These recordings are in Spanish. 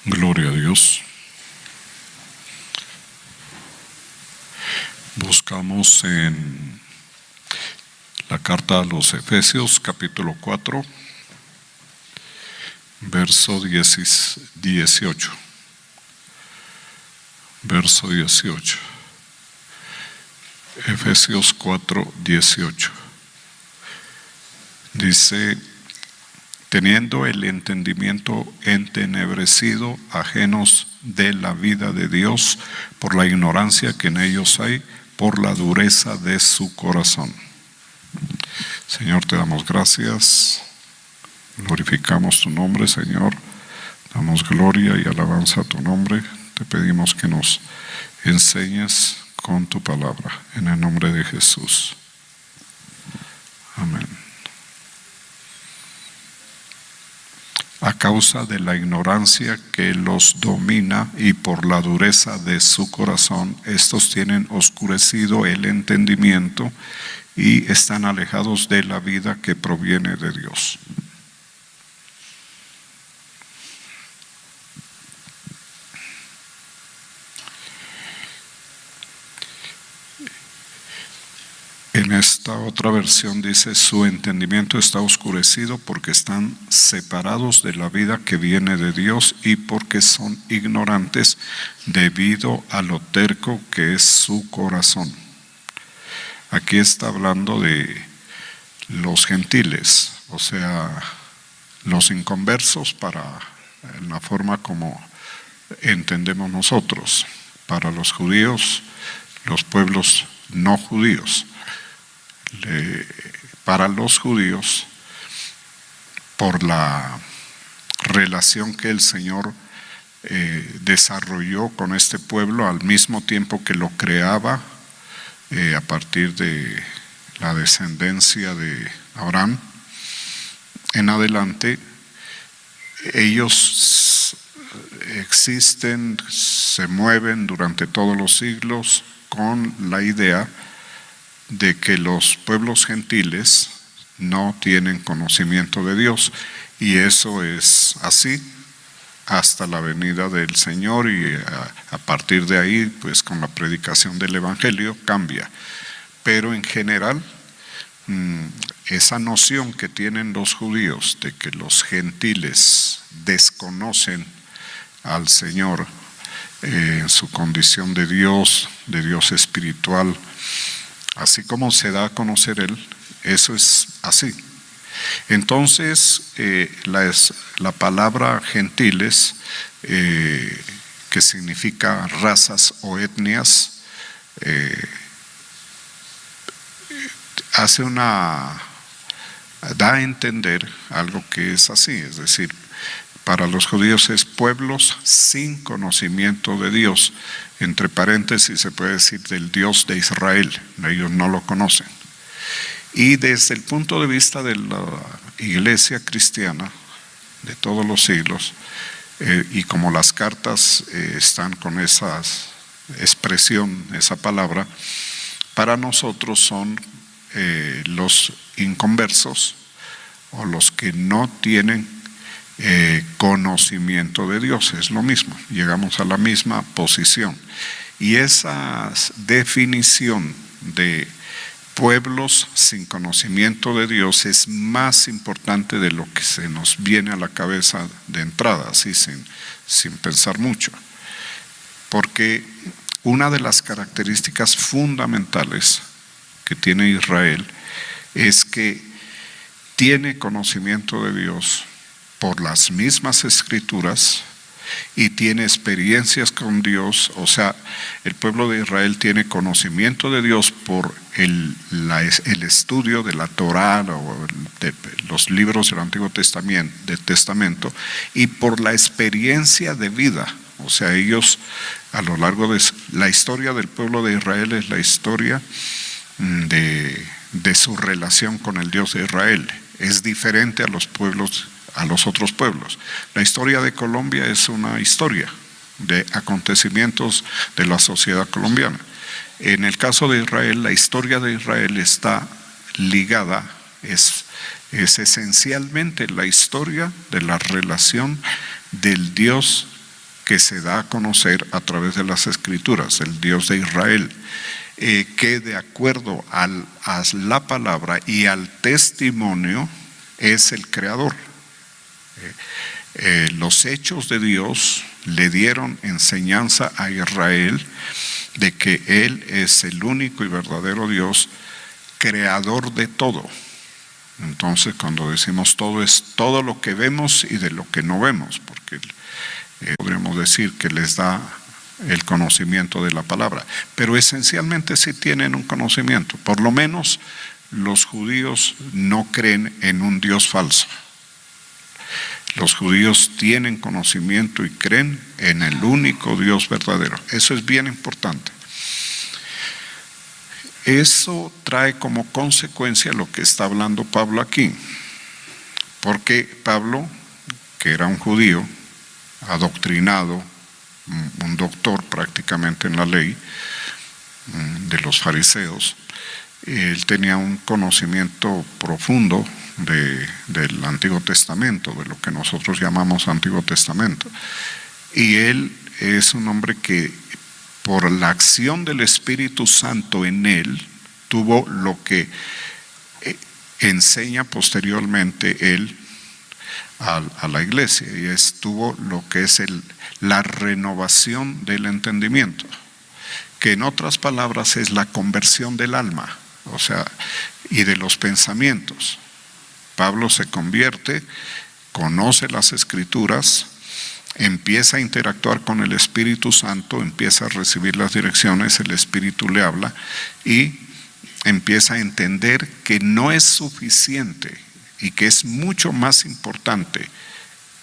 Gloria a Dios. Buscamos en la carta a los Efesios, capítulo 4, verso 18. Verso 18. Efesios 4, 18. Dice: teniendo el entendimiento entenebrecido, ajenos de la vida de Dios, por la ignorancia que en ellos hay, por la dureza de su corazón. Señor, te damos gracias, glorificamos tu nombre, Señor, damos gloria y alabanza a tu nombre. Te pedimos que nos enseñes con tu palabra, en el nombre de Jesús. Amén. A causa de la ignorancia que los domina y por la dureza de su corazón, estos tienen oscurecido el entendimiento y están alejados de la vida que proviene de Dios. En esta otra versión dice: su entendimiento está oscurecido porque están separados de la vida que viene de Dios y porque son ignorantes debido a lo terco que es su corazón. Aquí está hablando de los gentiles, o sea, los inconversos, para la forma como entendemos nosotros. Para los judíos, los pueblos no judíos. Para los judíos, por la relación que el Señor desarrolló con este pueblo al mismo tiempo que lo creaba, a partir de la descendencia de Abraham en adelante, ellos existen, se mueven durante todos los siglos con la idea de que los pueblos gentiles no tienen conocimiento de Dios, y eso es así hasta la venida del Señor, y a partir de ahí, pues con la predicación del Evangelio cambia. Pero en general, esa noción que tienen los judíos de que los gentiles desconocen al Señor en su condición de Dios espiritual, así como se da a conocer Él, eso es así. Entonces, la palabra gentiles, que significa razas o etnias, da a entender algo que es así, es decir, para los judíos es pueblos sin conocimiento de Dios. Entre paréntesis se puede decir del Dios de Israel, ellos no lo conocen. Y desde el punto de vista de la iglesia cristiana de todos los siglos, y como las cartas están con esa expresión, esa palabra, para nosotros son los inconversos, o los que no tienen conocimiento de Dios. Es lo mismo, llegamos a la misma posición. Y esa definición de pueblos sin conocimiento de Dios es más importante de lo que se nos viene a la cabeza de entrada, así sin pensar mucho. Porque una de las características fundamentales que tiene Israel es que tiene conocimiento de Dios por las mismas escrituras y tiene experiencias con Dios. O sea, el pueblo de Israel tiene conocimiento de Dios por el estudio de la Torá o de los libros del Antiguo Testamento, y por la experiencia de vida. O sea, ellos, a lo largo de la historia del pueblo de Israel, es la historia de su relación con el Dios de Israel. Es diferente a los otros pueblos. La historia de Colombia es una historia de acontecimientos de la sociedad colombiana. En el caso de Israel, la historia de Israel está ligada, es esencialmente la historia de la relación del Dios que se da a conocer a través de las Escrituras, el Dios de Israel, que de acuerdo a la palabra y al testimonio es el creador. Los hechos de Dios le dieron enseñanza a Israel de que Él es el único y verdadero Dios, creador de todo. Entonces, cuando decimos todo, es todo lo que vemos y de lo que no vemos, porque podríamos decir que les da el conocimiento de la palabra, pero esencialmente sí tienen un conocimiento. Por lo menos los judíos no creen en un Dios falso. Los judíos tienen conocimiento y creen en el único Dios verdadero. Eso es bien importante. Eso trae como consecuencia lo que está hablando Pablo aquí. Porque Pablo, que era un judío, adoctrinado, un doctor prácticamente en la ley de los fariseos, él tenía un conocimiento profundo del Antiguo Testamento, de lo que nosotros llamamos Antiguo Testamento. Y él es un hombre que por la acción del Espíritu Santo en él tuvo lo que enseña posteriormente él a la iglesia, y tuvo lo que es la renovación del entendimiento, que en otras palabras es la conversión del alma, o sea, y de los pensamientos. Pablo se convierte, conoce las Escrituras, empieza a interactuar con el Espíritu Santo, empieza a recibir las direcciones, el Espíritu le habla y empieza a entender que no es suficiente y que es mucho más importante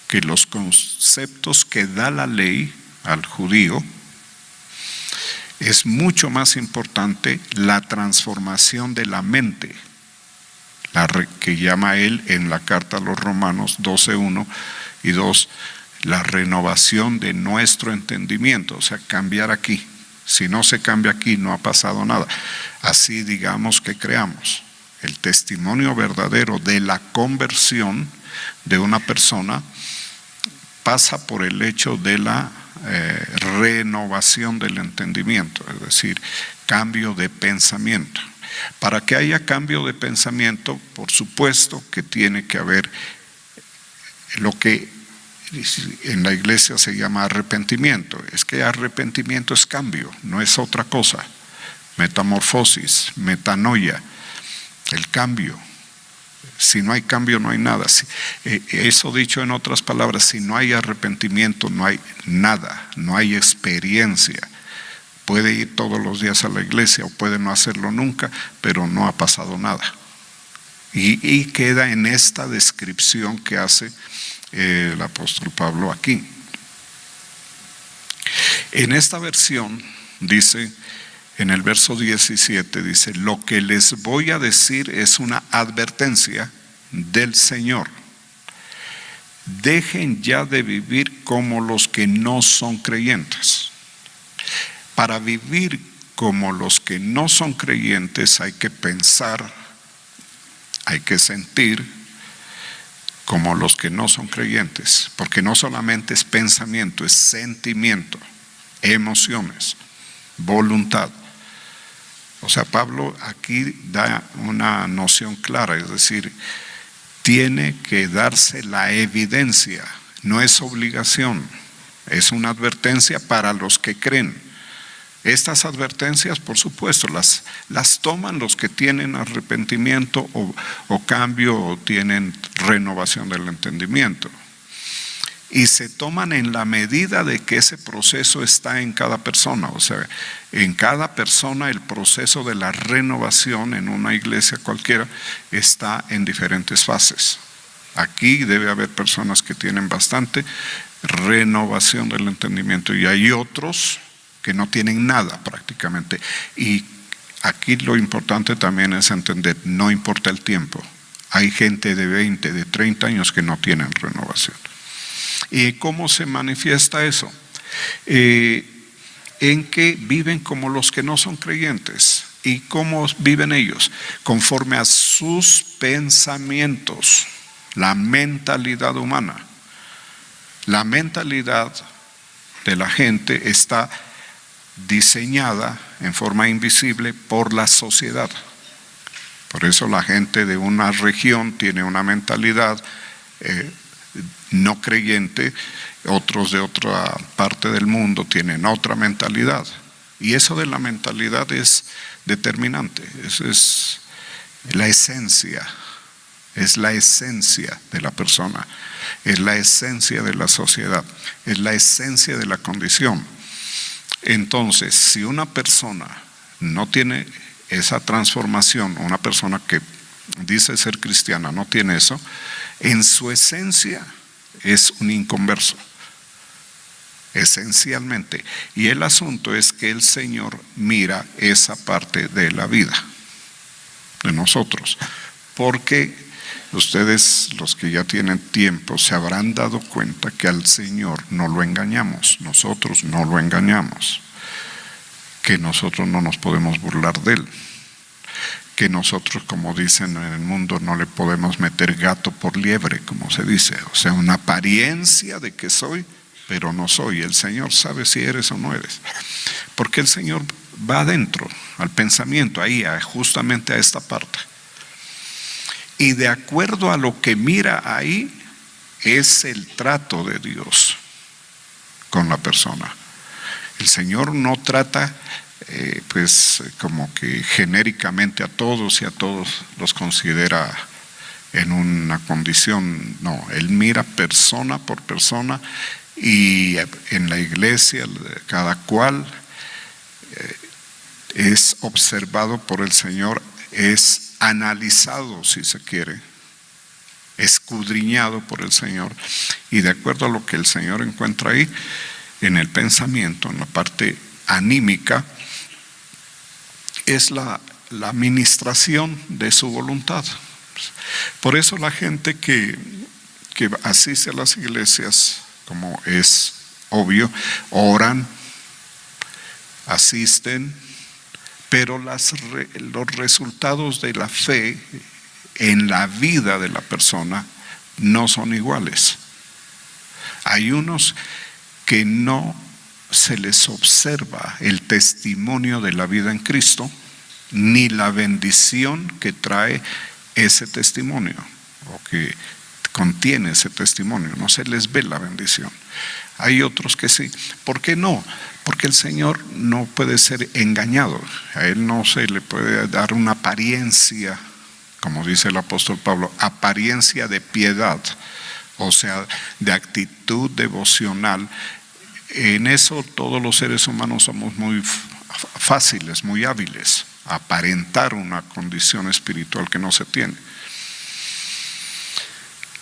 que los conceptos que da la ley al judío. Es mucho más importante la transformación de la mente, que llama él en la carta a los Romanos 12:1 y 2, la renovación de nuestro entendimiento, o sea, cambiar aquí. Si no se cambia aquí, no ha pasado nada. Así digamos que creamos. El testimonio verdadero de la conversión de una persona pasa por el hecho de la renovación del entendimiento, es decir, cambio de pensamiento. Para que haya cambio de pensamiento, por supuesto que tiene que haber lo que en la iglesia se llama arrepentimiento. Es que arrepentimiento es cambio, no es otra cosa. Metamorfosis, metanoia, el cambio. Si no hay cambio, no hay nada. Eso dicho en otras palabras, si no hay arrepentimiento, no hay nada, no hay experiencia. Puede ir todos los días a la iglesia o puede no hacerlo nunca, pero no ha pasado nada. Y queda en esta descripción que hace el apóstol Pablo aquí. En esta versión dice, en el verso 17 dice, lo que les voy a decir es una advertencia del Señor. Dejen ya de vivir como los que no son creyentes. Para vivir como los que no son creyentes hay que pensar, hay que sentir como los que no son creyentes, porque no solamente es pensamiento, es sentimiento, emociones, voluntad. O sea, Pablo aquí da una noción clara, es decir, tiene que darse la evidencia, no es obligación, es una advertencia para los que creen. Estas advertencias, por supuesto, las toman los que tienen arrepentimiento o cambio o tienen renovación del entendimiento. Y se toman en la medida de que ese proceso está en cada persona. O sea, en cada persona el proceso de la renovación en una iglesia cualquiera está en diferentes fases. Aquí debe haber personas que tienen bastante renovación del entendimiento y hay otros que no tienen nada prácticamente. Y aquí lo importante también es entender, no importa el tiempo. Hay gente de 20, de 30 años que no tienen renovación. ¿Y cómo se manifiesta eso? En que viven como los que no son creyentes. ¿Y cómo viven ellos? Conforme a sus pensamientos, la mentalidad humana. La mentalidad de la gente está diseñada en forma invisible por la sociedad. Por eso la gente de una región tiene una mentalidad no creyente, otros de otra parte del mundo tienen otra mentalidad. Y eso de la mentalidad es determinante, eso es la esencia. Es la esencia de la persona, es la esencia de la sociedad, es la esencia de la condición. Entonces, si una persona no tiene esa transformación, una persona que dice ser cristiana no tiene eso, en su esencia es un inconverso, esencialmente. Y el asunto es que el Señor mira esa parte de la vida de nosotros, porque ustedes, los que ya tienen tiempo, se habrán dado cuenta que al Señor no lo engañamos, nosotros no lo engañamos, que nosotros no nos podemos burlar de Él, que nosotros, como dicen en el mundo, no le podemos meter gato por liebre, como se dice, o sea, una apariencia de que soy, pero no soy. El Señor sabe si eres o no eres, porque el Señor va adentro, al pensamiento, ahí, justamente a esta parte. Y de acuerdo a lo que mira ahí, es el trato de Dios con la persona. El Señor no trata pues como que genéricamente a todos y a todos los considera en una condición. No, Él mira persona por persona, y en la iglesia cada cual es observado por el Señor, es analizado, si se quiere, escudriñado por el Señor, y de acuerdo a lo que el Señor encuentra ahí en el pensamiento, en la parte anímica, es la administración de su voluntad. Por eso la gente que asiste a las iglesias, como es obvio, oran, asisten, pero los resultados de la fe en la vida de la persona no son iguales. Hay unos que no se les observa el testimonio de la vida en Cristo, ni la bendición que trae ese testimonio, o que contiene ese testimonio, no se les ve la bendición. Hay otros que sí. ¿Por qué no? Porque el Señor no puede ser engañado. A Él no se le puede dar una apariencia, como dice el apóstol Pablo, apariencia de piedad, o sea, de actitud devocional. En eso todos los seres humanos somos muy fáciles, muy hábiles, a aparentar una condición espiritual que no se tiene.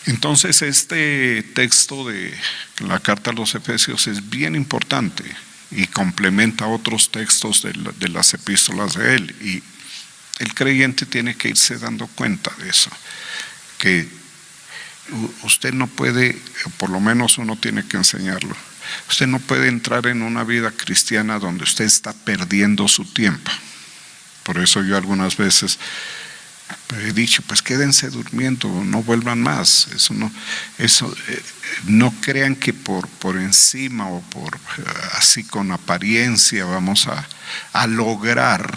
Entonces este texto de la carta a los Efesios es bien importante y complementa otros textos de las epístolas de él, y el creyente tiene que irse dando cuenta de eso, que usted no puede, o por lo menos uno tiene que enseñarlo, usted no puede entrar en una vida cristiana donde usted está perdiendo su tiempo. Por eso yo algunas veces he dicho, pues quédense durmiendo, no vuelvan más. No crean que por encima o por así con apariencia vamos a lograr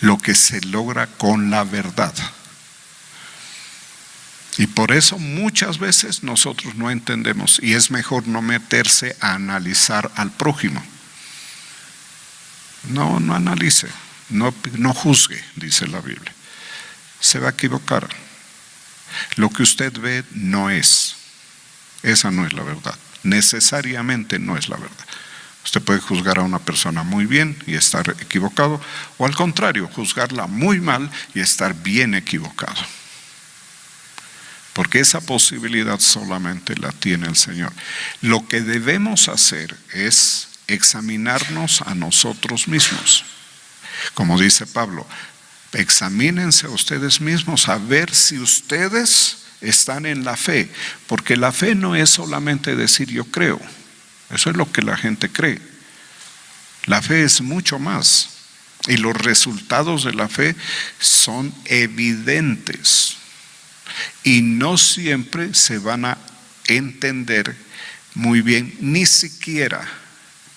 lo que se logra con la verdad. Y por eso muchas veces nosotros no entendemos, y es mejor no meterse a analizar al prójimo. No analice. No juzgue, dice la Biblia. Se va a equivocar. Lo que usted ve no es. Esa no es la verdad. Necesariamente no es la verdad. Usted puede juzgar a una persona muy bien y estar equivocado, o al contrario, juzgarla muy mal y estar bien equivocado. Porque esa posibilidad solamente la tiene el Señor. Lo que debemos hacer es examinarnos a nosotros mismos. Como dice Pablo, examínense a ustedes mismos a ver si ustedes están en la fe, porque la fe no es solamente decir yo creo, eso es lo que la gente cree. La fe es mucho más, y los resultados de la fe son evidentes y no siempre se van a entender muy bien, ni siquiera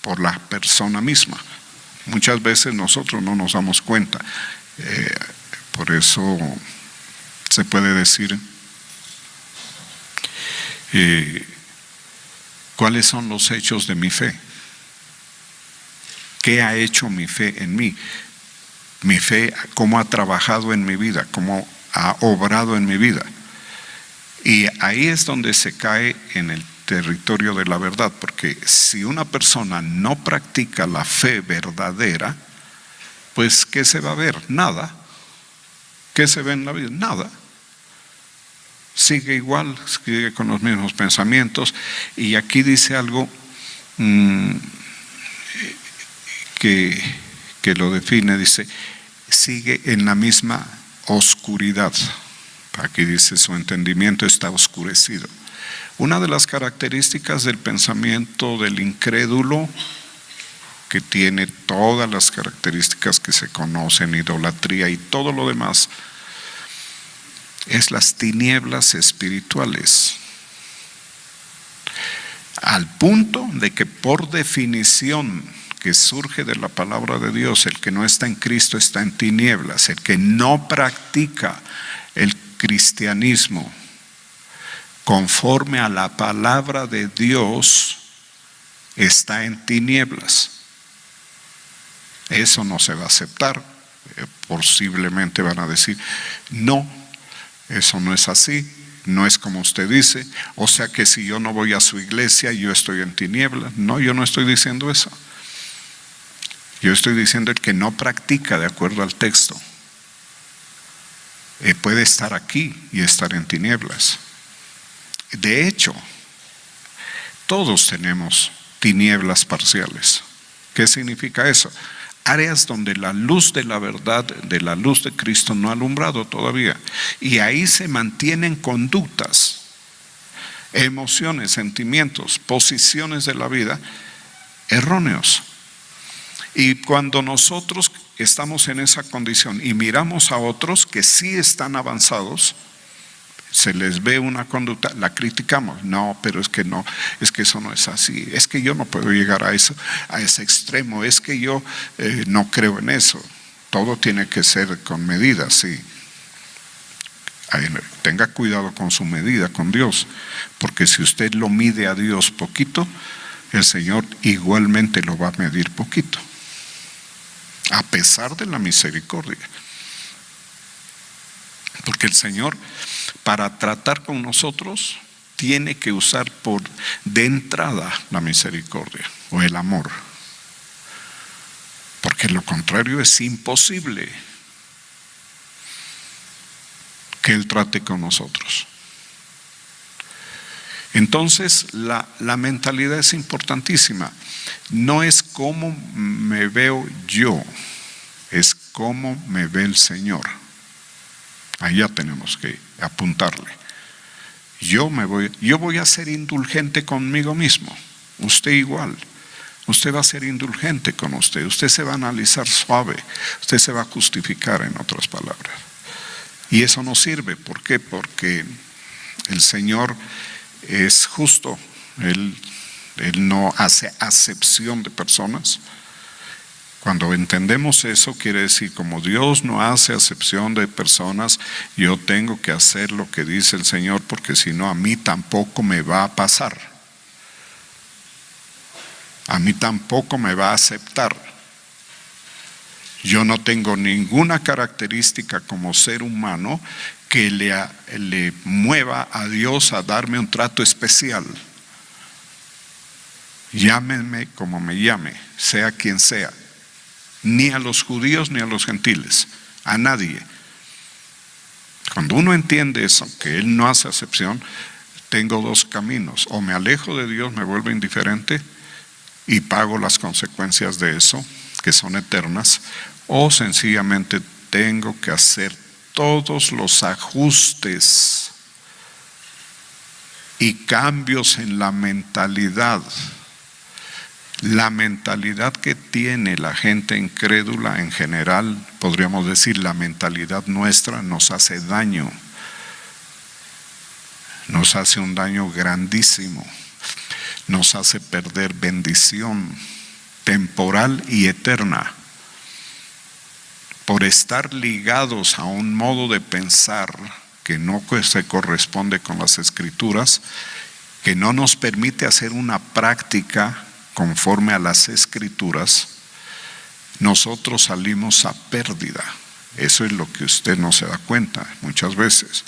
por la persona misma. Muchas veces nosotros no nos damos cuenta. Por eso se puede decir cuáles son los hechos de mi fe. ¿Qué ha hecho mi fe en mí? Mi fe, cómo ha trabajado en mi vida, cómo ha obrado en mi vida. Y ahí es donde se cae en el territorio de la verdad, porque si una persona no practica la fe verdadera, pues ¿qué se va a ver? Nada. ¿Qué se ve en la vida? Nada. Sigue igual, sigue con los mismos pensamientos. Y aquí dice algo que lo define, dice, sigue en la misma oscuridad. Aquí dice, su entendimiento está oscurecido. Una de las características del pensamiento del incrédulo, que tiene todas las características que se conocen, idolatría y todo lo demás, es las tinieblas espirituales. Al punto de que por definición que surge de la palabra de Dios, el que no está en Cristo está en tinieblas, el que no practica el cristianismo conforme a la palabra de Dios está en tinieblas. Eso no se va a aceptar. Posiblemente van a decir, no, eso no es así, no es como usted dice, o sea que si yo no voy a su iglesia, yo estoy en tinieblas. No, yo no estoy diciendo eso. Yo estoy diciendo el que no practica de acuerdo al texto puede estar aquí y estar en tinieblas. De hecho, todos tenemos tinieblas parciales. ¿Qué significa eso? Áreas donde la luz de la verdad, de la luz de Cristo no ha alumbrado todavía. Y ahí se mantienen conductas, emociones, sentimientos, posiciones de la vida erróneos. Y cuando nosotros estamos en esa condición y miramos a otros que sí están avanzados, se les ve una conducta, la criticamos. No, pero es que no, es que eso no es así. Es que yo no puedo llegar a eso, a ese extremo. Es que yo no creo en eso. Todo tiene que ser con medida, sí. Tenga cuidado con su medida, con Dios, porque si usted lo mide a Dios poquito, el Señor igualmente lo va a medir poquito, a pesar de la misericordia. Porque el Señor, para tratar con nosotros, tiene que usar de entrada la misericordia o el amor. Porque lo contrario es imposible que Él trate con nosotros. Entonces, la mentalidad es importantísima. No es cómo me veo yo, es cómo me ve el Señor. Allá tenemos que apuntarle. Yo voy a ser indulgente conmigo mismo. Usted igual. Usted va a ser indulgente con usted. Usted se va a analizar suave. Usted se va a justificar, en otras palabras. Y eso no sirve. ¿Por qué? Porque el Señor es justo. Él no hace acepción de personas. Cuando entendemos eso, quiere decir, como Dios no hace acepción de personas, yo tengo que hacer lo que dice el Señor, porque si no, a mí tampoco me va a pasar. A mí tampoco me va a aceptar. Yo no tengo ninguna característica como ser humano que le mueva a Dios a darme un trato especial. Llámenme como me llame, sea quien sea. Ni a los judíos ni a los gentiles, a nadie. Cuando uno entiende eso, que Él no hace acepción, tengo dos caminos: o me alejo de Dios, me vuelvo indiferente y pago las consecuencias de eso, que son eternas, o sencillamente tengo que hacer todos los ajustes y cambios en la mentalidad. La mentalidad que tiene la gente incrédula en general, podríamos decir, la mentalidad nuestra nos hace daño. Nos hace un daño grandísimo. nos hace perder bendición temporal y eterna por estar ligados a un modo de pensar que no se corresponde con las Escrituras, que no nos permite hacer una práctica conforme a las Escrituras. Nosotros salimos a pérdida. Eso es lo que usted no se da cuenta muchas veces.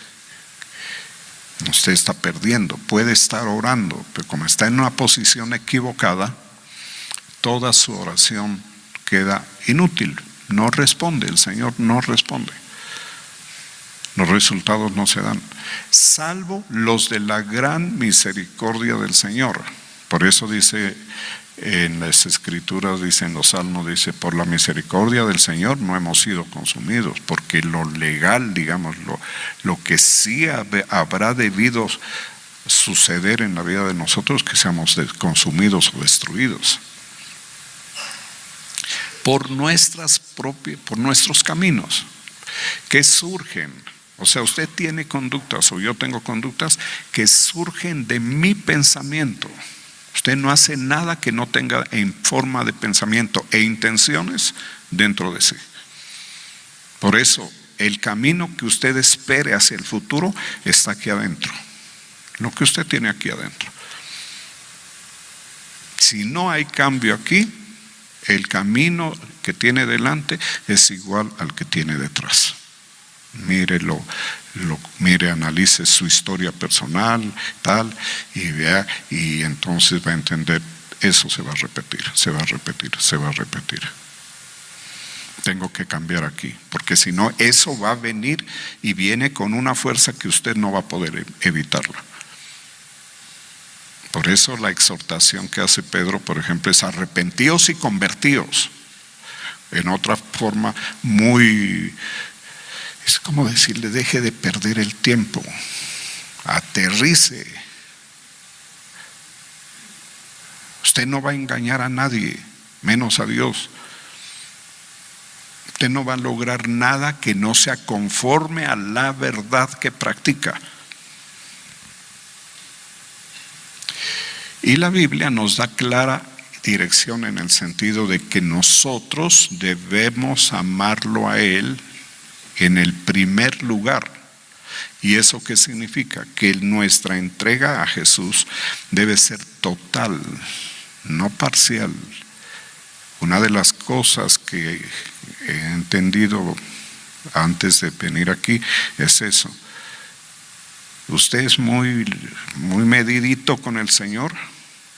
Usted está perdiendo, puede estar orando, pero como está en una posición equivocada, toda su oración queda inútil. No responde, el Señor no responde. Los resultados no se dan, salvo los de la gran misericordia del Señor. Por eso dice en las Escrituras, dice en los Salmos, dice: por la misericordia del Señor no hemos sido consumidos, porque lo legal, digamos, lo que sí habrá debido suceder en la vida de nosotros, que seamos consumidos o destruidos por nuestros caminos que surgen. O sea, usted tiene conductas o yo tengo conductas que surgen de mi pensamiento. Usted no hace nada que no tenga en forma de pensamiento e intenciones dentro de sí. Por eso, el camino que usted espere hacia el futuro está aquí adentro. Lo que usted tiene aquí adentro. Si no hay cambio aquí, el camino que tiene delante es igual al que tiene detrás. Mírelo, mire, analice su historia personal, tal, y vea, y entonces va a entender, eso se va a repetir, se va a repetir, se va a repetir. Tengo que cambiar aquí, porque si no, eso va a venir y viene con una fuerza que usted no va a poder evitarla. Por eso la exhortación que hace Pedro, por ejemplo, es: arrepentíos y convertíos. En otra forma es como decirle: deje de perder el tiempo, aterrice. Usted no va a engañar a nadie, menos a Dios. Usted no va a lograr nada que no sea conforme a la verdad que practica. Y la Biblia nos da clara dirección en el sentido de que nosotros debemos amarlo a Él en el primer lugar. ¿Y eso qué significa? Que nuestra entrega a Jesús debe ser total, no parcial. Una de las cosas que he entendido antes de venir aquí es eso. Usted es muy medidito con el Señor,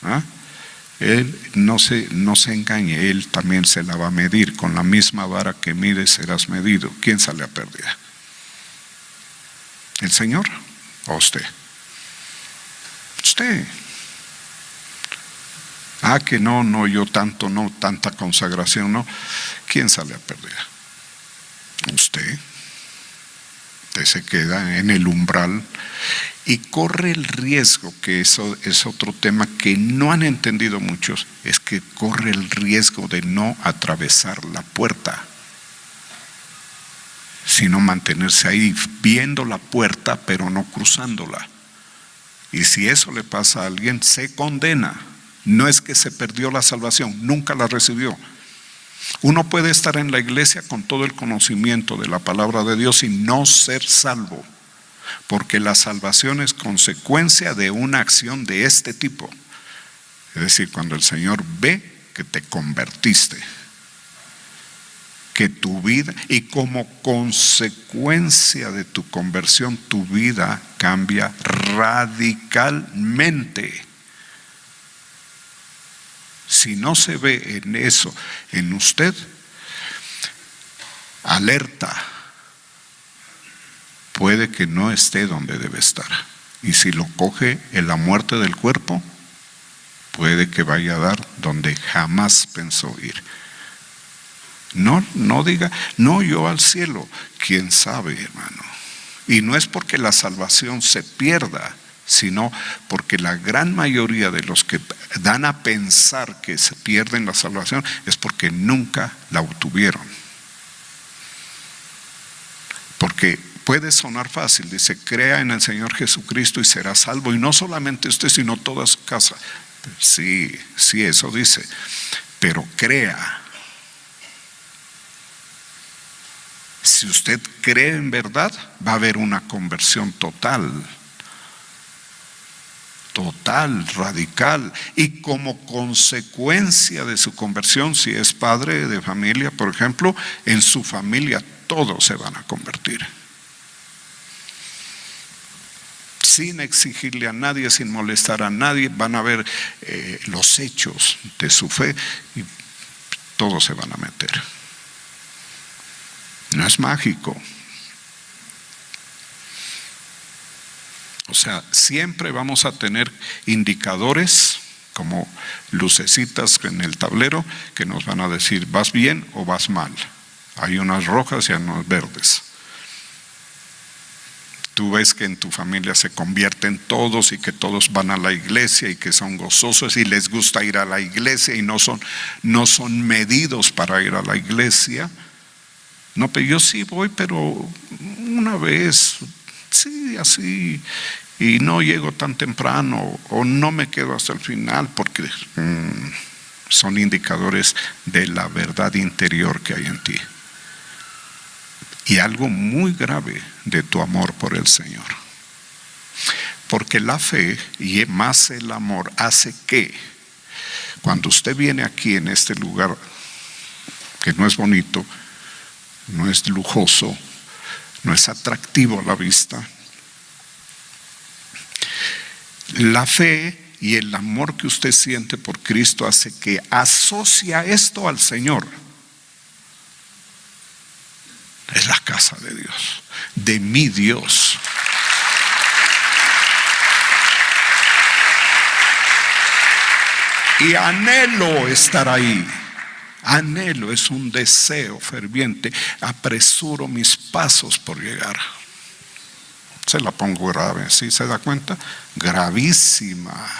¿ah? Él no se engañe, Él también se la va a medir. Con la misma vara que mides serás medido. ¿Quién sale a pérdida? ¿El Señor o usted? Usted. Que no, yo tanto no, tanta consagración no. ¿Quién sale a pérdida? Usted. Usted se queda en el umbral y corre el riesgo, que eso es otro tema que no han entendido muchos, es que corre el riesgo de no atravesar la puerta, sino mantenerse ahí viendo la puerta pero no cruzándola. Y si eso le pasa a alguien, se condena. No es que se perdió la salvación, nunca la recibió. Uno puede estar en la iglesia con todo el conocimiento de la palabra de Dios y no ser salvo, porque la salvación es consecuencia de una acción de este tipo. Es decir, cuando el Señor ve que te convertiste, que tu vida, y como consecuencia de tu conversión, tu vida cambia radicalmente. Si no se ve en eso, en usted, alerta, puede que no esté donde debe estar. Y si lo coge en la muerte del cuerpo, puede que vaya a dar donde jamás pensó ir. No diga, no, yo al cielo. ¿Quién sabe, hermano? Y no es porque la salvación se pierda, sino porque la gran mayoría de los que dan a pensar que se pierden la salvación es porque nunca la obtuvieron. Porque puede sonar fácil, dice: crea en el Señor Jesucristo y será salvo, y no solamente usted, sino toda su casa. Sí, sí, eso dice. Pero crea. Si usted cree en verdad, va a haber una conversión total, radical. Y como consecuencia de su conversión, si es padre de familia, por ejemplo, en su familia todos se van a convertir. Sin exigirle a nadie, sin molestar a nadie, van a ver los hechos de su fe y todos se van a meter. No es mágico. O sea, siempre vamos a tener indicadores como lucecitas en el tablero que nos van a decir vas bien o vas mal. Hay unas rojas y hay unas verdes. Tú ves que en tu familia se convierten todos y que todos van a la iglesia y que son gozosos y les gusta ir a la iglesia y no son medidos para ir a la iglesia. No, pero yo sí voy, pero una vez, sí, así, y no llego tan temprano o no me quedo hasta el final porque son indicadores de la verdad interior que hay en ti. Y algo muy grave de tu amor por el Señor. Porque la fe y más el amor hace que cuando usted viene aquí en este lugar que no es bonito, no es lujoso, no es atractivo a la vista, la fe y el amor que usted siente por Cristo hace que asocia esto al Señor. Es la casa de Dios, de mi Dios. Y anhelo estar ahí. Anhelo, es un deseo ferviente. Apresuro mis pasos por llegar. Se la pongo grave, ¿sí se da cuenta? Gravísima.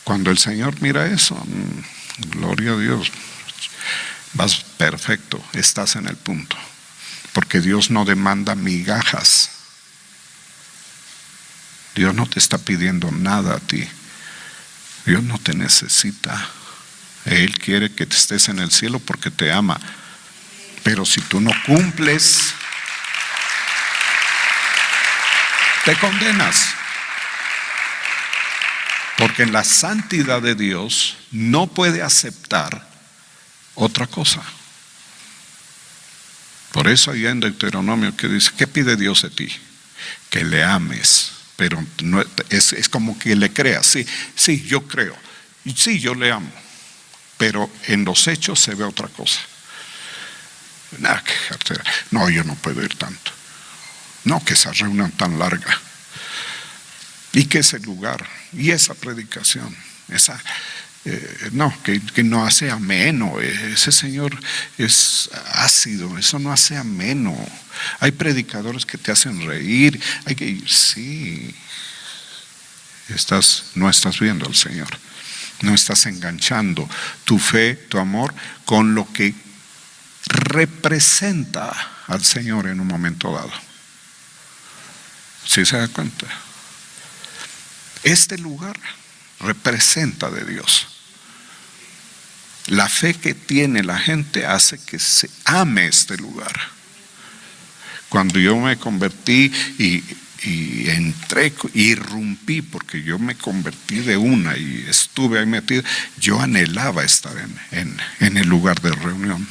Cuando el Señor mira eso, gloria a Dios. Vas perfecto, estás en el punto. Porque Dios no demanda migajas. Dios no te está pidiendo nada a ti. Dios no te necesita. Él quiere que te estés en el cielo porque te ama. Pero si tú no cumples, te condenas. Porque en la santidad de Dios no puede aceptar otra cosa. Por eso hay en Deuteronomio que dice, ¿qué pide Dios de ti? Que le ames. Pero no, es como que le creas. Sí, yo creo. Y sí, yo le amo. Pero en los hechos se ve otra cosa. No, yo no puedo ir tanto. No, que esa reunión tan larga. Y que ese lugar. Y esa predicación. Que no hace ameno. Ese señor es ácido. Eso no hace ameno. Hay predicadores que te hacen reír. Sí. No estás viendo al Señor. No estás enganchando tu fe, tu amor con lo que representa al Señor en un momento dado. ¿Sí se da cuenta? Este lugar representa de Dios. La fe que tiene la gente hace que se ame este lugar. Cuando yo me convertí y entré, irrumpí, porque yo me convertí de una y estuve ahí metido, yo anhelaba estar en el lugar de reunión.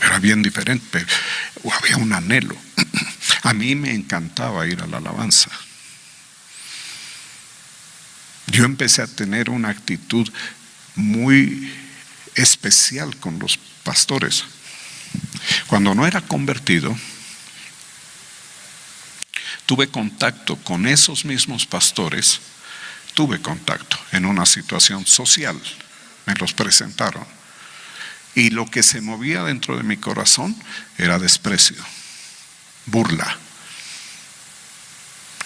Era bien diferente, había un anhelo. A mí me encantaba ir a la alabanza. Yo empecé a tener una actitud muy especial con los pastores. Cuando no era convertido, tuve contacto con esos mismos pastores, tuve contacto en una situación social, me los presentaron. Y lo que se movía dentro de mi corazón era desprecio, burla.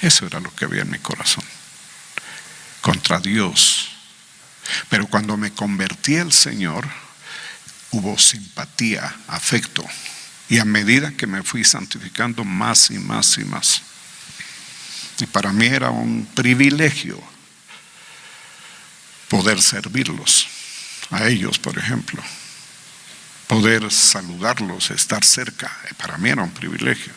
Eso era lo que había en mi corazón, contra Dios. Pero cuando me convertí al Señor, hubo simpatía, afecto. Y a medida que me fui santificando más y más y más. Y para mí era un privilegio poder servirlos, a ellos, por ejemplo, poder saludarlos, estar cerca. Para mí era un privilegio.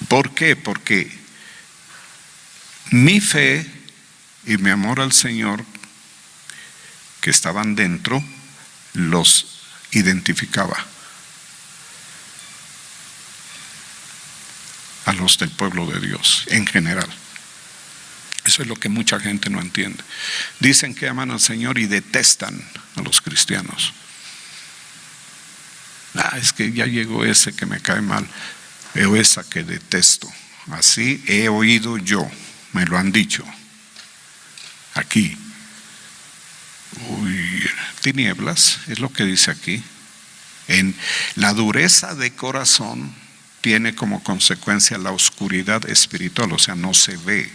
¿Por qué? Porque mi fe y mi amor al Señor que estaban dentro los identificaba a los del pueblo de Dios en general. Eso es lo que mucha gente no entiende. Dicen que aman al Señor y detestan a los cristianos. Es que ya llegó ese que me cae mal, o esa que detesto. Así he oído yo, me lo han dicho. Aquí. Tinieblas, es lo que dice aquí. En la dureza de corazón tiene como consecuencia la oscuridad espiritual, o sea, no se ve,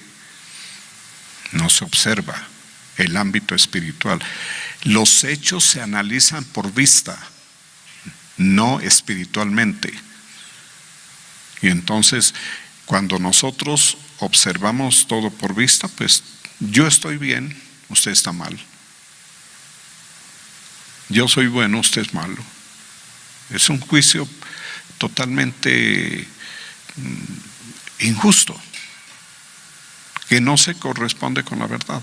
no se observa el ámbito espiritual. Los hechos se analizan por vista, no espiritualmente. Y entonces, cuando nosotros observamos todo por vista, pues yo estoy bien, usted está mal. Yo soy bueno, usted es malo. Es un juicio totalmente injusto, que no se corresponde con la verdad.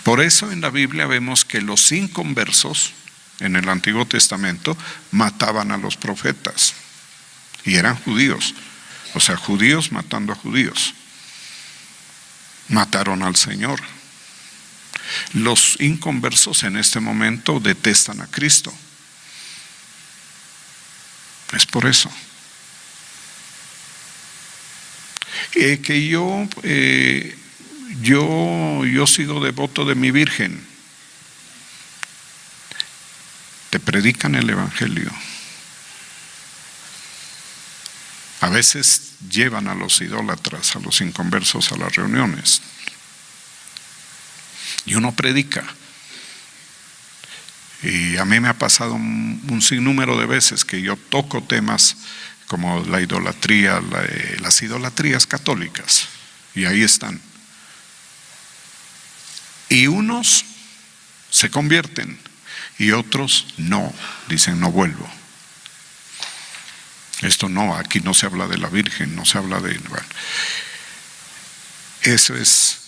Por eso en la Biblia vemos que los inconversos en el Antiguo Testamento mataban a los profetas, y eran judíos, o sea, judíos matando a judíos. Mataron al Señor. Los inconversos en este momento detestan a Cristo. Es por eso. Que yo sigo devoto de mi Virgen. Te predican el Evangelio. A veces llevan a los idólatras, a los inconversos a las reuniones. Y uno predica. Y a mí me ha pasado un sinnúmero de veces que yo toco temas como la idolatría, las idolatrías católicas. Y ahí están. Y unos se convierten y otros no. Dicen, no vuelvo. Esto no, aquí no se habla de la Virgen, no se habla de... Bueno, eso es,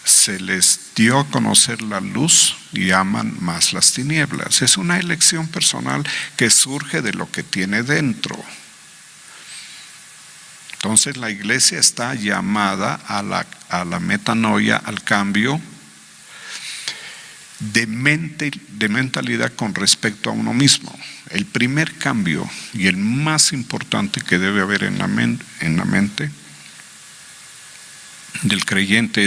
se les dio a conocer la luz y aman más las tinieblas. Es una elección personal que surge de lo que tiene dentro. Entonces la iglesia está llamada a la metanoia, al cambio de mentalidad con respecto a uno mismo. El primer cambio y el más importante que debe haber en la mente del creyente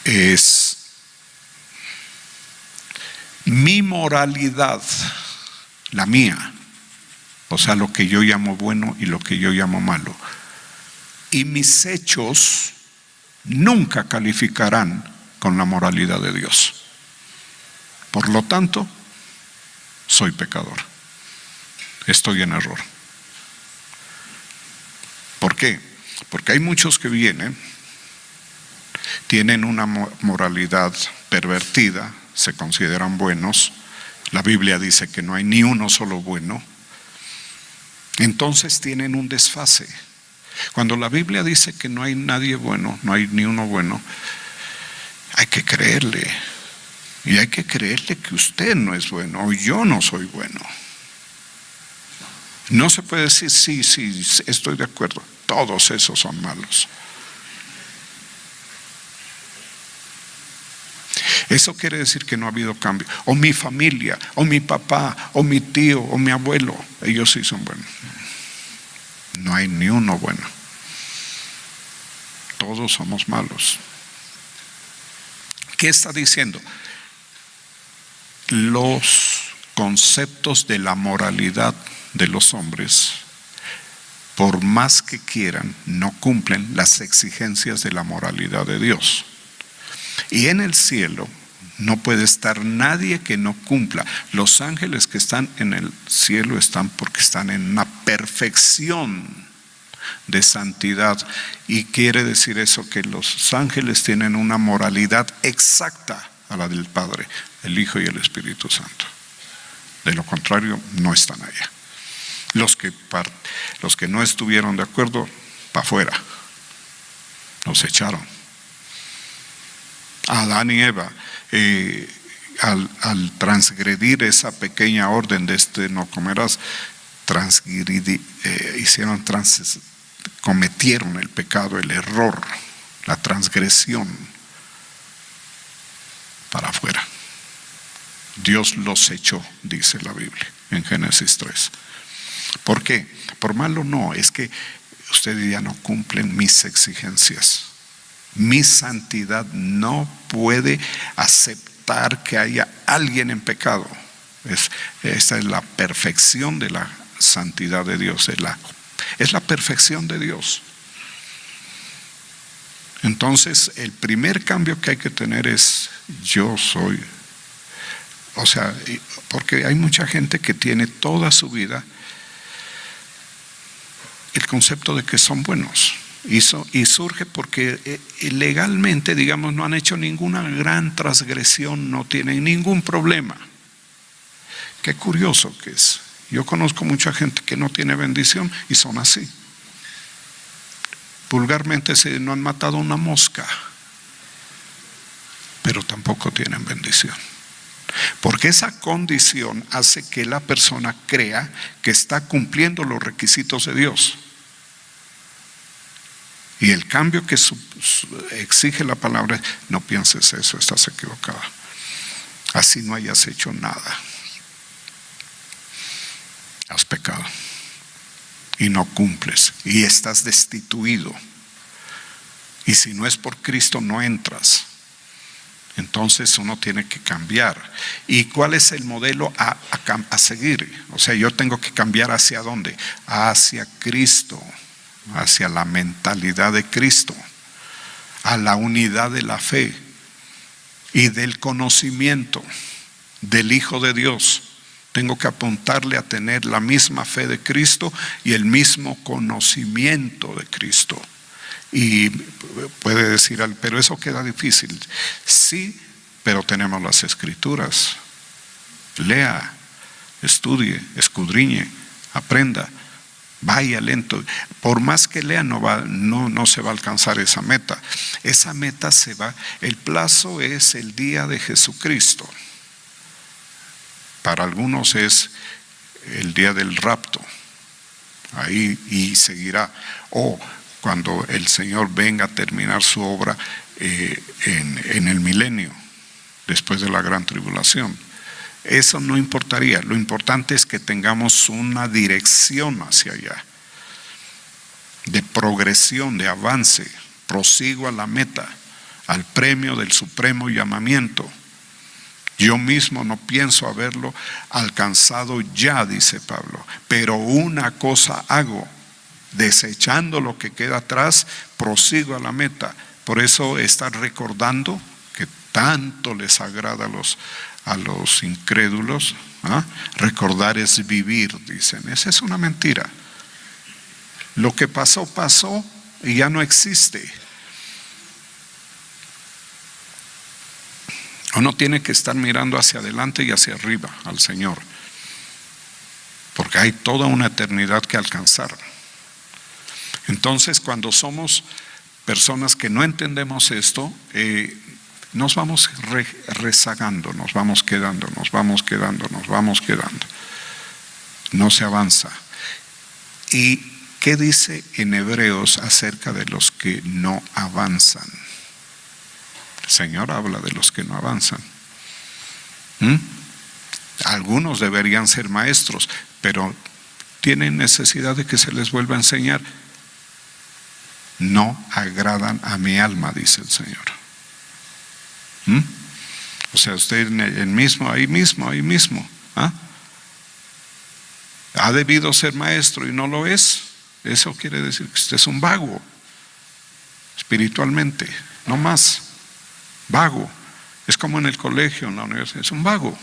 es mi moralidad, la mía, o sea, lo que yo llamo bueno y lo que yo llamo malo, y mis hechos nunca calificarán con la moralidad de Dios. Por lo tanto, soy pecador. Estoy en error. ¿Por qué? Porque hay muchos que vienen, tienen una moralidad pervertida, se consideran buenos. La Biblia dice que no hay ni uno solo bueno. Entonces tienen un desfase. Cuando la Biblia dice que no hay nadie bueno, no hay ni uno bueno, hay que creerle. Y hay que creerle que usted no es bueno o yo no soy bueno. No se puede decir, sí, estoy de acuerdo. Todos esos son malos. Eso quiere decir que no ha habido cambio. O mi familia, o mi papá, o mi tío, o mi abuelo, ellos sí son buenos. No hay ni uno bueno. Todos somos malos. ¿Qué está diciendo? Los conceptos de la moralidad de los hombres, por más que quieran, no cumplen las exigencias de la moralidad de Dios. Y en el cielo no puede estar nadie que no cumpla. Los ángeles que están en el cielo están porque están en una perfección de santidad. Y quiere decir eso que los ángeles tienen una moralidad exacta a la del Padre, el Hijo y el Espíritu Santo. De lo contrario, no están allá. Los que no estuvieron de acuerdo, para afuera. Los echaron. Adán y Eva, al transgredir esa pequeña orden de no comerás, cometieron el pecado, el error, la transgresión, para afuera. Dios los echó, dice la Biblia en Génesis 3. ¿Por qué? Por malo no, es que ustedes ya no cumplen mis exigencias. Mi santidad no puede aceptar que haya alguien en pecado. Esta es la perfección de la santidad de Dios, es la perfección de Dios. Entonces, el primer cambio que hay que tener es yo soy. O sea, porque hay mucha gente que tiene toda su vida el concepto de que son buenos. Y surge porque legalmente, digamos, no han hecho ninguna gran transgresión, no tienen ningún problema. Qué curioso que es. Yo conozco mucha gente que no tiene bendición y son así. Vulgarmente no han matado una mosca, pero tampoco tienen bendición. Porque esa condición hace que la persona crea que está cumpliendo los requisitos de Dios. Y el cambio que exige la palabra es: no pienses eso, estás equivocada. Así no hayas hecho nada, has pecado y no cumples y estás destituido. Y si no es por Cristo no entras. Entonces uno tiene que cambiar. ¿Y cuál es el modelo a seguir? O sea, yo tengo que cambiar ¿hacia dónde? Hacia Cristo, hacia la mentalidad de Cristo, a la unidad de la fe y del conocimiento del Hijo de Dios. Tengo que apuntarle a tener la misma fe de Cristo y el mismo conocimiento de Cristo. Y puede decir, pero eso queda difícil. Sí, pero tenemos las Escrituras. Lea, estudie, escudriñe, aprenda. Vaya lento. Por más que lea, no se va a alcanzar esa meta. Esa meta se va. El plazo es el día de Jesucristo. Para algunos es el día del rapto. Ahí y seguirá. O cuando el Señor venga a terminar su obra en el milenio, después de la gran tribulación. Eso no importaría. Lo importante es que tengamos una dirección hacia allá, de progresión, de avance. Prosigo a la meta, al premio del supremo llamamiento. Yo mismo no pienso haberlo alcanzado ya, dice Pablo, pero una cosa hago: desechando lo que queda atrás, prosigo a la meta. Por eso estar recordando, que tanto les agrada a los incrédulos, recordar es vivir, dicen. Esa es una mentira. Lo que pasó, pasó y ya no existe. Uno tiene que estar mirando hacia adelante y hacia arriba al Señor, porque hay toda una eternidad que alcanzar. Entonces, cuando somos personas que no entendemos esto, nos vamos rezagando, nos vamos quedando. No se avanza. ¿Y qué dice en Hebreos acerca de los que no avanzan? El Señor habla de los que no avanzan. Algunos deberían ser maestros, pero tienen necesidad de que se les vuelva a enseñar. No agradan a mi alma, dice el Señor. O sea, usted ahí mismo. Ha debido ser maestro y no lo es. Eso quiere decir que usted es un vago espiritualmente, no más. Vago. Es como en el colegio, en la universidad, es un vago.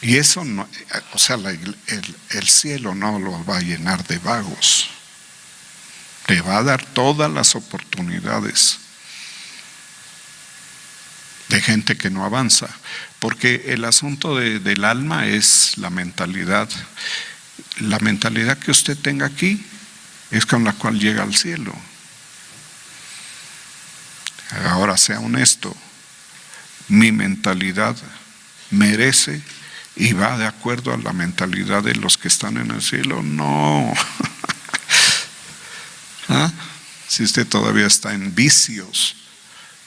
Y eso no, o sea, el cielo no lo va a llenar de vagos. Te va a dar todas las oportunidades de gente que no avanza. Porque el asunto del alma es la mentalidad. La mentalidad que usted tenga aquí es con la cual llega al cielo. Ahora sea honesto. Mi mentalidad merece y va de acuerdo a la mentalidad de los que están en el cielo. No. ¿Ah? Si usted todavía está en vicios,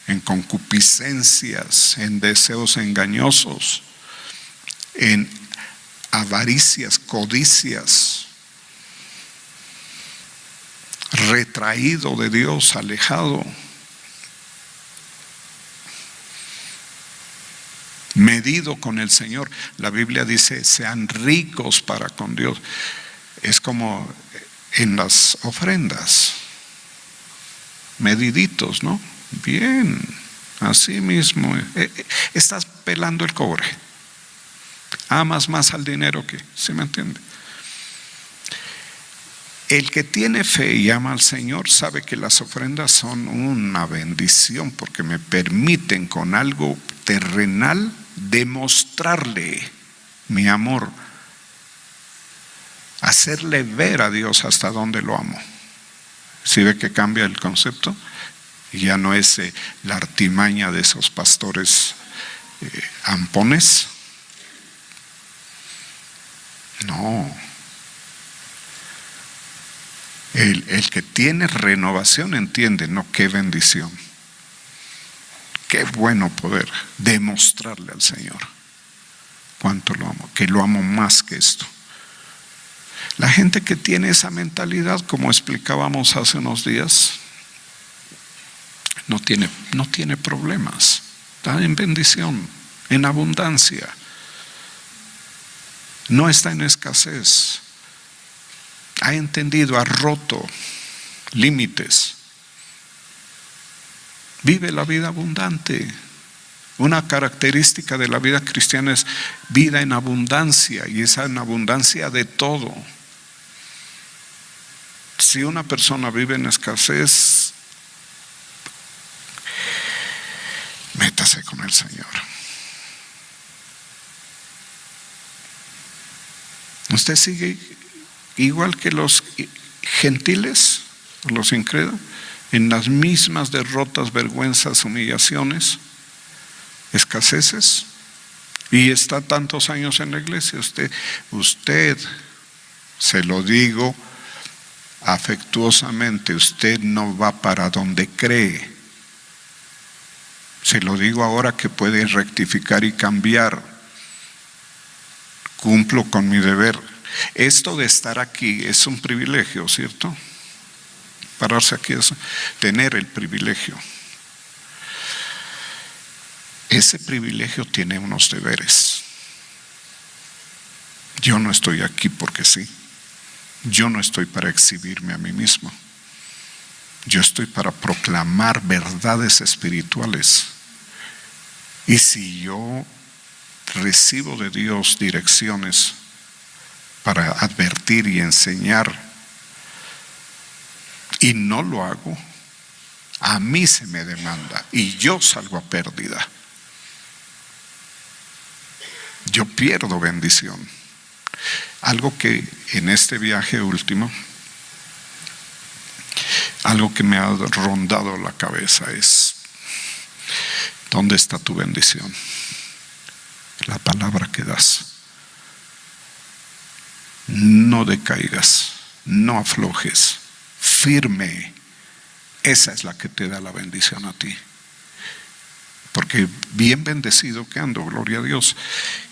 en concupiscencias, en deseos engañosos, en avaricias, codicias, retraído de Dios, alejado, medido con el Señor. La Biblia dice, sean ricos para con Dios. Es como en las ofrendas, mediditos, ¿no? Bien, así mismo. Estás pelando el cobre. Amas más al dinero que, ¿sí me entiende? El que tiene fe y ama al Señor sabe que las ofrendas son una bendición porque me permiten con algo terrenal demostrarle mi amor, hacerle ver a Dios hasta dónde lo amo. ¿Sí ve que cambia el concepto? Y ya no es la artimaña de esos pastores ampones. No. El que tiene renovación entiende, no, qué bendición. Qué bueno poder demostrarle al Señor cuánto lo amo, que lo amo más que esto. La gente que tiene esa mentalidad, como explicábamos hace unos días, no tiene problemas, está en bendición, en abundancia, no está en escasez, ha entendido, ha roto límites, vive la vida abundante. Una característica de la vida cristiana es vida en abundancia, y esa en abundancia de todo. Si una persona vive en escasez, métase con el Señor. Usted sigue igual que los gentiles, los incrédulos, en las mismas derrotas, vergüenzas, humillaciones, escaseces, y está tantos años en la iglesia. Usted, se lo digo afectuosamente, usted no va para donde cree. Se lo digo ahora que puede rectificar y cambiar. Cumplo con mi deber. Esto de estar aquí es un privilegio, ¿cierto? Pararse aquí es tener el privilegio. Ese privilegio tiene unos deberes. Yo no estoy aquí porque sí. Yo no estoy para exhibirme a mí mismo. Yo estoy para proclamar verdades espirituales. Y si yo recibo de Dios direcciones para advertir y enseñar y no lo hago, a mí se me demanda y yo salgo a pérdida. Yo pierdo bendición. Algo que en este viaje último, algo que me ha rondado la cabeza es: ¿dónde está tu bendición? La palabra que das. No decaigas, no aflojes, firme. Esa es la que te da la bendición a ti. Porque bien bendecido que ando, gloria a Dios,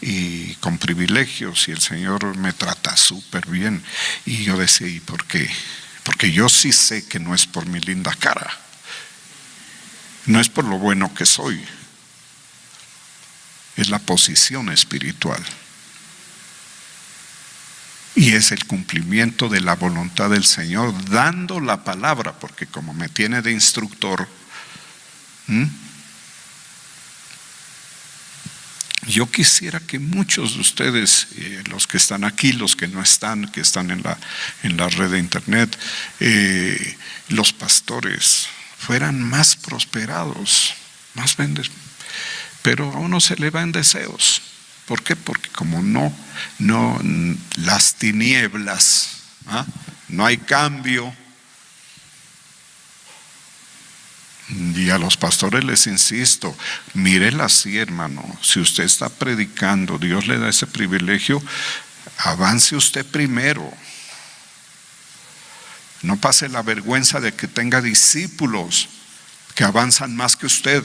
y con privilegios, y el Señor me trata súper bien. Y yo decía, ¿y por qué? Porque yo sí sé que no es por mi linda cara, no es por lo bueno que soy, es la posición espiritual. Y es el cumplimiento de la voluntad del Señor, dando la palabra, porque como me tiene de instructor, Yo quisiera que muchos de ustedes, los que están aquí, los que no están, que están en la red de internet, los pastores, fueran más prosperados, más bendecidos. Pero a uno se le va en deseos. ¿Por qué? Porque como no las tinieblas, no hay cambio. Y a los pastores les insisto, mírela así, hermano. Si usted está predicando, Dios le da ese privilegio, avance usted primero. No pase la vergüenza de que tenga discípulos que avanzan más que usted.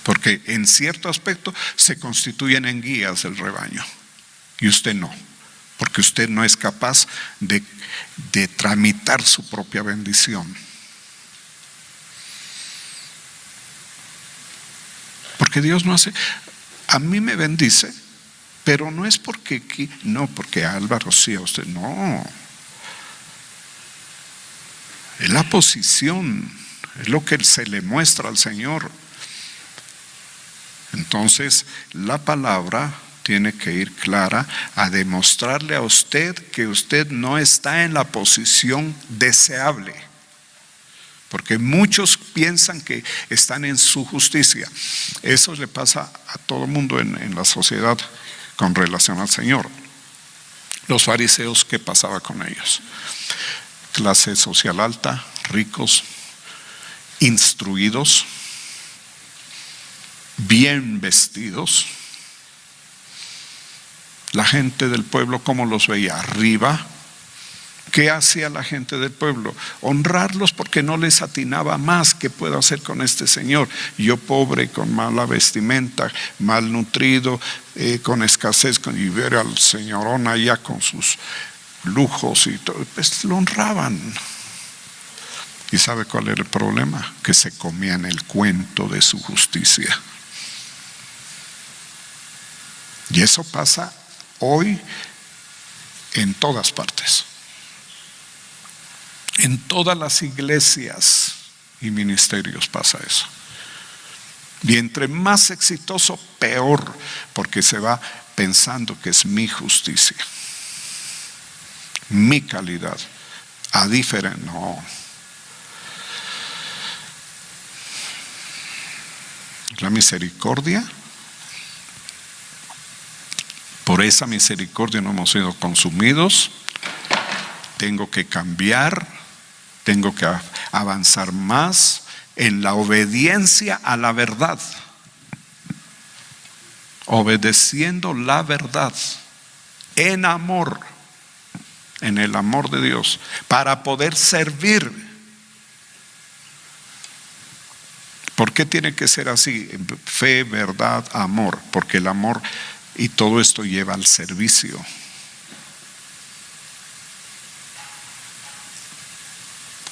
Porque en cierto aspecto se constituyen en guías del rebaño. Y usted no. Porque usted no es capaz de tramitar su propia bendición. Porque Dios no hace, a mí me bendice, pero no es porque Álvaro sí, a usted no. Es la posición, es lo que se le muestra al Señor. Entonces, la palabra tiene que ir clara a demostrarle a usted que usted no está en la posición deseable. Porque muchos piensan que están en su justicia. Eso le pasa a todo mundo en la sociedad con relación al Señor. Los fariseos, ¿qué pasaba con ellos? Clase social alta, ricos, instruidos, bien vestidos. La gente del pueblo, ¿cómo los veía? Arriba. ¿Qué hacía la gente del pueblo? Honrarlos porque no les atinaba más. ¿Qué puedo hacer con este señor? Yo pobre, con mala vestimenta, malnutrido, con escasez, y ver al señorón allá con sus lujos y todo, pues lo honraban. ¿Y sabe cuál era el problema? Que se comían el cuento de su justicia. Y eso pasa hoy en todas partes. En todas las iglesias y ministerios pasa eso. Y entre más exitoso, peor, porque se va pensando que es mi justicia, mi calidad. No. La misericordia. Por esa misericordia no hemos sido consumidos. Tengo que cambiar, tengo que avanzar más en la obediencia a la verdad, obedeciendo la verdad en amor, en el amor de Dios, para poder servir. ¿Por qué tiene que ser así? Fe, verdad, amor, porque el amor y todo esto lleva al servicio.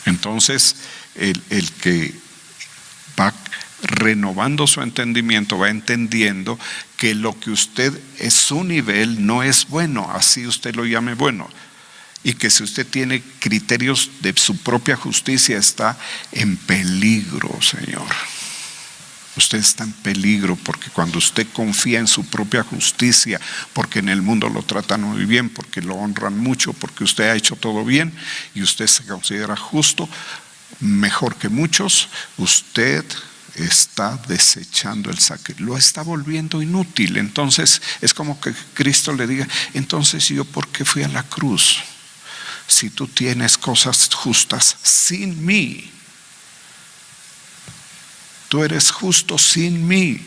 Entonces, el que va renovando su entendimiento, va entendiendo que lo que usted es su nivel no es bueno, así usted lo llame bueno. Y que si usted tiene criterios de su propia justicia, está en peligro, Señor. Usted está en peligro porque cuando usted confía en su propia justicia, porque en el mundo lo tratan muy bien, porque lo honran mucho, porque usted ha hecho todo bien y usted se considera justo, mejor que muchos, usted está desechando el sacrificio, lo está volviendo inútil. Entonces es como que Cristo le diga, entonces yo ¿por qué fui a la cruz? Si tú tienes cosas justas sin mí. Tú eres justo sin mí.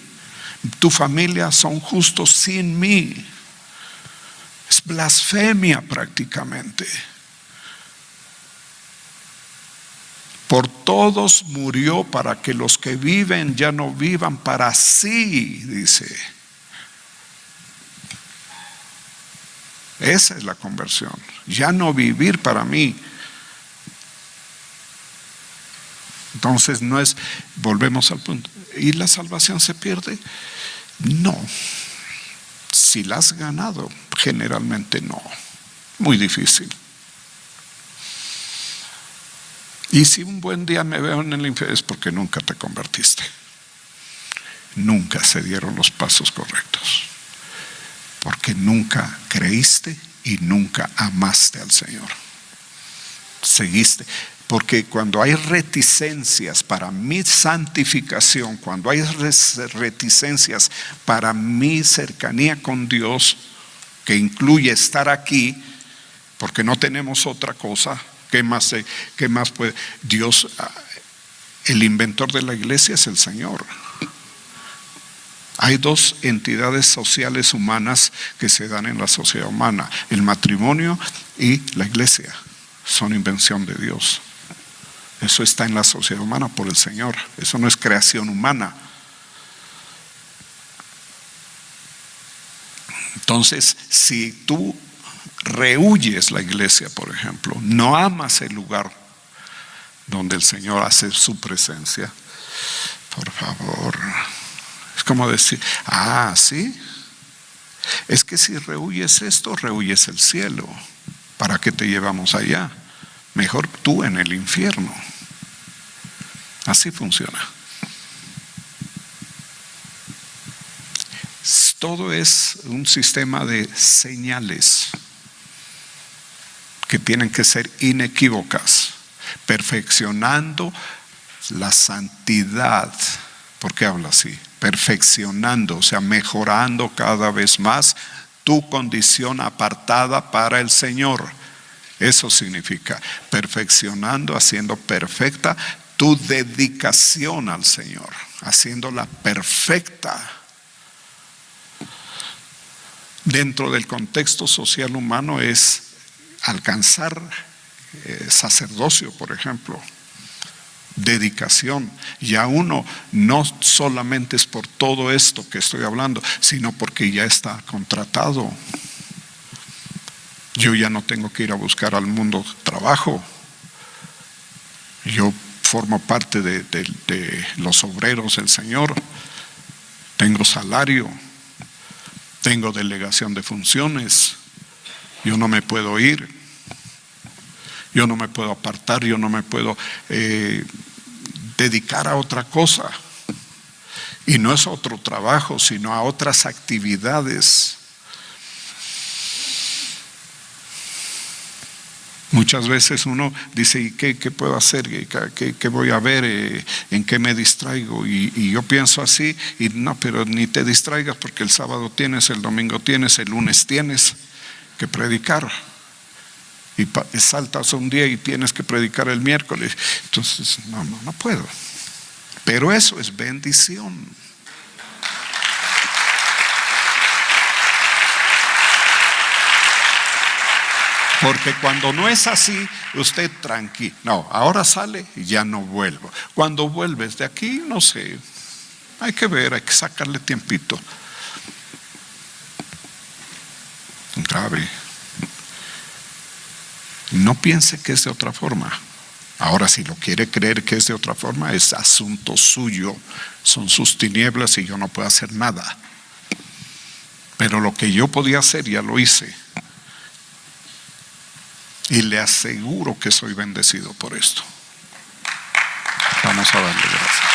Tu familia son justos sin mí. Es blasfemia prácticamente. Por todos murió para que los que viven ya no vivan para sí, dice. Esa es la conversión. Ya no vivir para mí. Entonces no es, volvemos al punto, ¿y la salvación se pierde? No. Si la has ganado, generalmente no. Muy difícil. Y si un buen día me veo en el infierno es porque nunca te convertiste. nunca se dieron los pasos correctos. Porque nunca creíste y nunca amaste al Señor. Seguiste. Porque cuando hay reticencias para mi santificación, cuando hay reticencias para mi cercanía con Dios, que incluye estar aquí, porque no tenemos otra cosa, ¿qué más puede? Dios, el inventor de la iglesia es el Señor. Hay dos entidades sociales humanas que se dan en la sociedad humana: el matrimonio y la iglesia. Son invención de Dios. Eso está en la sociedad humana por el Señor. Eso no es creación humana. Entonces, si tú rehuyes la iglesia, por ejemplo, no amas el lugar donde el Señor hace su presencia, por favor, es como decir, sí, es que si rehuyes esto, rehuyes el cielo. ¿Para qué te llevamos allá? Mejor tú en el infierno. Así funciona. Todo es un sistema de señales que tienen que ser inequívocas, perfeccionando la santidad. ¿Por qué habla así? Perfeccionando, o sea, mejorando cada vez más tu condición apartada para el Señor. Eso significa perfeccionando, haciendo perfecta tu dedicación al Señor, haciéndola perfecta. Dentro del contexto social humano es alcanzar sacerdocio, por ejemplo, dedicación. Ya uno no solamente es por todo esto que estoy hablando, sino porque ya está contratado. Yo ya no tengo que ir a buscar al mundo trabajo. Yo formo parte de los obreros del Señor. Tengo salario. Tengo delegación de funciones. Yo no me puedo ir. Yo no me puedo apartar. Yo no me puedo dedicar a otra cosa. Y no es otro trabajo, sino a otras actividades. Muchas veces uno dice, ¿y qué puedo hacer? ¿Qué voy a ver? ¿En qué me distraigo? Y yo pienso así, y no, pero ni te distraigas, porque el sábado tienes, el domingo tienes, el lunes tienes que predicar. Y saltas un día y tienes que predicar el miércoles. Entonces, no puedo. Pero eso es bendición. Porque cuando no es así, usted tranquilo. No, ahora sale y ya no vuelvo. Cuando vuelves de aquí, no sé. Hay que ver, hay que sacarle tiempito. Grave. No piense que es de otra forma. Ahora, si lo quiere creer que es de otra forma, es asunto suyo. Son sus tinieblas y yo no puedo hacer nada. Pero lo que yo podía hacer, ya lo hice. Y le aseguro que soy bendecido por esto. Vamos a darle gracias.